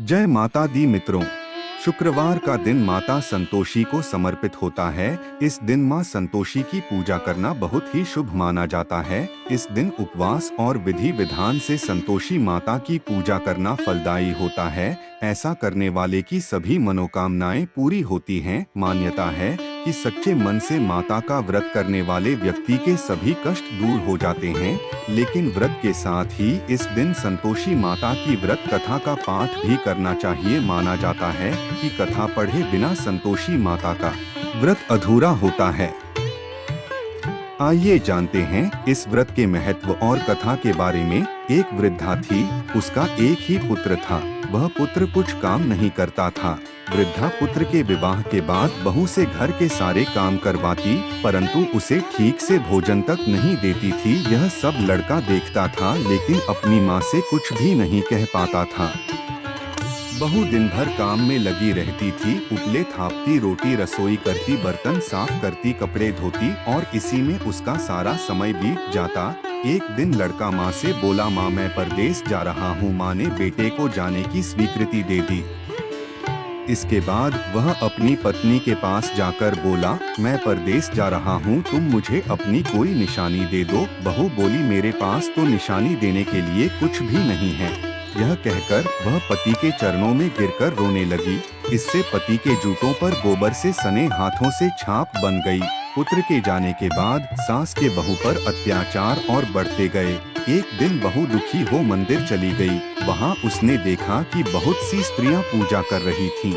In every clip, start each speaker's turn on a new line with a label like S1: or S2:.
S1: जय माता दी मित्रों। शुक्रवार का दिन माता संतोषी को समर्पित होता है। इस दिन मां संतोषी की पूजा करना बहुत ही शुभ माना जाता है। इस दिन उपवास और विधि विधान से संतोषी माता की पूजा करना फलदायी होता है। ऐसा करने वाले की सभी मनोकामनाएं पूरी होती हैं। मान्यता है कि सच्चे मन से माता का व्रत करने वाले व्यक्ति के सभी कष्ट दूर हो जाते हैं। लेकिन व्रत के साथ ही इस दिन संतोषी माता की व्रत कथा का पाठ भी करना चाहिए। माना जाता है कि कथा पढ़े बिना संतोषी माता का व्रत अधूरा होता है। आइए जानते हैं इस व्रत के महत्व और कथा के बारे में। एक वृद्धा थी, उसका एक ही पुत्र था। वह पुत्र कुछ काम नहीं करता था। वृद्धा पुत्र के विवाह के बाद बहू से घर के सारे काम करवाती, परंतु उसे ठीक से भोजन तक नहीं देती थी। यह सब लड़का देखता था, लेकिन अपनी माँ से कुछ भी नहीं कह पाता था। बहू दिन भर काम में लगी रहती थी। उपले थापती, रोटी रसोई करती, बर्तन साफ करती, कपड़े धोती और इसी में उसका सारा समय बीत जाता। एक दिन लड़का माँ से बोला, माँ मैं परदेश जा रहा हूँ। माँ ने बेटे को जाने की स्वीकृति दे दी। इसके बाद वह अपनी पत्नी के पास जाकर बोला, मैं परदेश जा रहा हूँ, तुम मुझे अपनी कोई निशानी दे दो। बहू बोली, मेरे पास तो निशानी देने के लिए कुछ भी नहीं है। यह कहकर वह पति के चरणों में गिरकर रोने लगी। इससे पति के जूतों पर गोबर से सने हाथों से छाप बन गई। पुत्र के जाने के बाद सास के बहू पर अत्याचार और बढ़ते गए। एक दिन बहू दुखी हो मंदिर चली गई। वहां उसने देखा कि बहुत सी स्त्रियां पूजा कर रही थीं।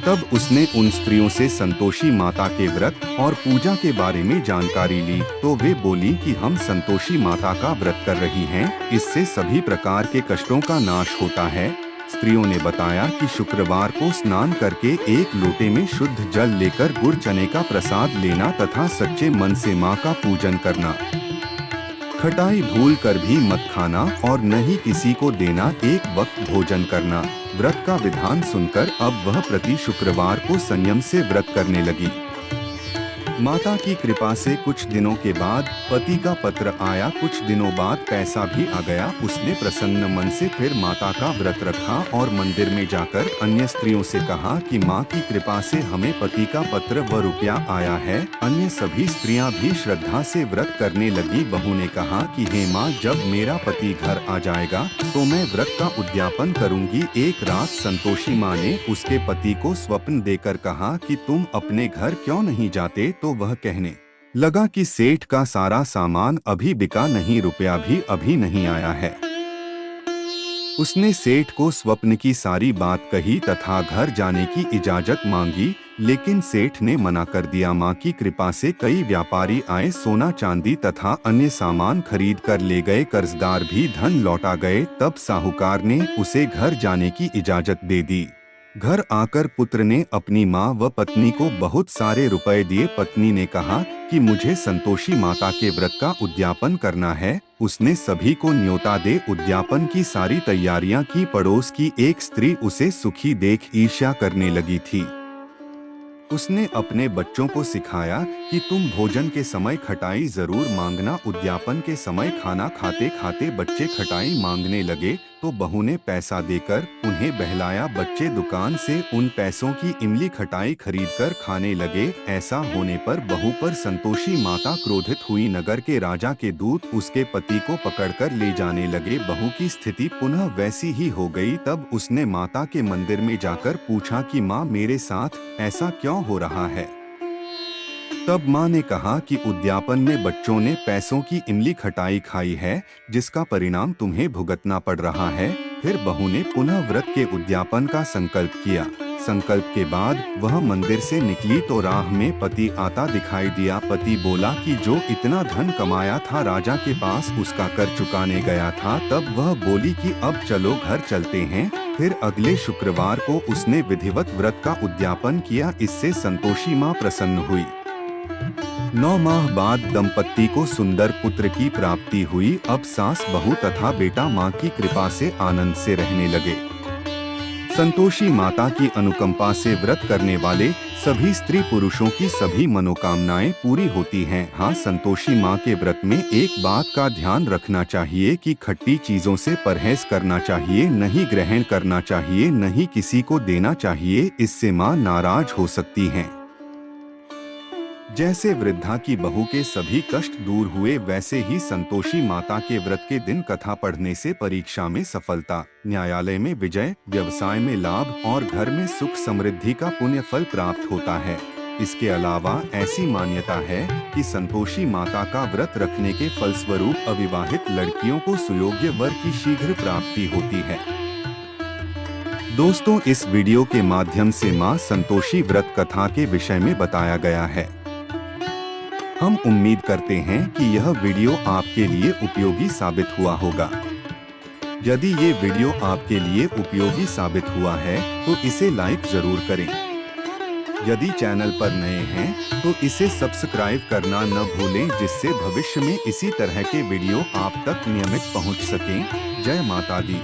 S1: तब उसने उन स्त्रियों से संतोषी माता के व्रत और पूजा के बारे में जानकारी ली, तो वे बोली कि हम संतोषी माता का व्रत कर रही हैं, इससे सभी प्रकार के कष्टों का नाश होता है। स्त्रियों ने बताया कि शुक्रवार को स्नान करके एक लोटे में शुद्ध जल लेकर गुड़ चने का प्रसाद लेना तथा सच्चे मन से माँ का पूजन करना। खटाई भूल कर भी मत खाना और न ही किसी को देना। एक वक्त भोजन करना। व्रत का विधान सुनकर अब वह प्रति शुक्रवार को संयम से व्रत करने लगी। माता की कृपा से कुछ दिनों के बाद पति का पत्र आया। कुछ दिनों बाद पैसा भी आ गया। उसने प्रसन्न मन से फिर माता का व्रत रखा और मंदिर में जाकर अन्य स्त्रियों से कहा कि माँ की कृपा से हमें पति का पत्र व रुपया आया है। अन्य सभी स्त्रियां भी श्रद्धा से व्रत करने लगी। बहू ने कहा कि हे माँ, जब मेरा पति घर आ जाएगा तो मैं व्रत का उद्यापन करूंगी। एक रात संतोषी माँ ने उसके पति को स्वप्न देकर कहा कि तुम अपने घर क्यों नहीं जाते, तो वह कहने लगा कि सेठ का सारा सामान अभी बिका नहीं, रुपया भी अभी नहीं आया है। उसने सेठ को स्वप्न की सारी बात कही तथा घर जाने की इजाजत मांगी, लेकिन सेठ ने मना कर दिया। माँ की कृपा से कई व्यापारी आए, सोना चांदी तथा अन्य सामान खरीद कर ले गए। कर्जदार भी धन लौटा गए। तब साहूकार ने उसे घर जाने की इजाजत दे दी। घर आकर पुत्र ने अपनी माँ व पत्नी को बहुत सारे रुपए दिए। पत्नी ने कहा कि मुझे संतोषी माता के व्रत का उद्यापन करना है। उसने सभी को न्योता दे उद्यापन की सारी तैयारियां की। पड़ोस की एक स्त्री उसे सुखी देख ईर्ष्या करने लगी थी। उसने अपने बच्चों को सिखाया कि तुम भोजन के समय खटाई जरूर मांगना। उद्यापन के समय खाना खाते खाते बच्चे खटाई मांगने लगे, तो बहू ने पैसा देकर उन्हें बहलाया। बच्चे दुकान से उन पैसों की इमली खटाई खरीदकर खाने लगे। ऐसा होने पर बहू पर संतोषी माता क्रोधित हुई। नगर के राजा के दूत उसके पति को पकड़कर ले जाने लगे। बहू की स्थिति पुनः वैसी ही हो गई। तब उसने माता के मंदिर में जाकर पूछा कि माँ, मेरे साथ ऐसा क्यों हो रहा है। तब माँ ने कहा कि उद्यापन में बच्चों ने पैसों की इमली खटाई खाई है, जिसका परिणाम तुम्हें भुगतना पड़ रहा है। फिर बहू ने पुनः व्रत के उद्यापन का संकल्प किया। संकल्प के बाद वह मंदिर से निकली तो राह में पति आता दिखाई दिया। पति बोला कि जो इतना धन कमाया था राजा के पास, उसका कर चुकाने गया था। तब वह बोली कि अब चलो घर चलते हैं। फिर अगले शुक्रवार को उसने विधिवत व्रत का उद्यापन किया। इससे संतोषी माँ प्रसन्न हुई। 9 माह बाद दंपत्ति को सुंदर पुत्र की प्राप्ति हुई। अब सास, बहू तथा बेटा माँ की कृपा से आनंद से रहने लगे। संतोषी माता की अनुकंपा से व्रत करने वाले सभी स्त्री पुरुषों की सभी मनोकामनाएं पूरी होती हैं। हाँ, संतोषी माँ के व्रत में एक बात का ध्यान रखना चाहिए कि खट्टी चीजों से परहेज करना चाहिए, नहीं ग्रहण करना चाहिए, नहीं किसी को देना चाहिए, इससे माँ नाराज हो सकती हैं। जैसे वृद्धा की बहू के सभी कष्ट दूर हुए, वैसे ही संतोषी माता के व्रत के दिन कथा पढ़ने से परीक्षा में सफलता, न्यायालय में विजय, व्यवसाय में लाभ और घर में सुख समृद्धि का पुण्य फल प्राप्त होता है। इसके अलावा ऐसी मान्यता है कि संतोषी माता का व्रत रखने के फलस्वरूप अविवाहित लड़कियों को सुयोग्य वर की शीघ्र प्राप्ति होती है। दोस्तों, इस वीडियो के माध्यम से माँ संतोषी व्रत कथा के विषय में बताया गया है। हम उम्मीद करते हैं कि यह वीडियो आपके लिए उपयोगी साबित हुआ होगा। यदि ये वीडियो आपके लिए उपयोगी साबित हुआ है तो इसे लाइक जरूर करें। यदि चैनल पर नए हैं तो इसे सब्सक्राइब करना न भूलें, जिससे भविष्य में इसी तरह के वीडियो आप तक नियमित पहुंच सकें। जय माता दी।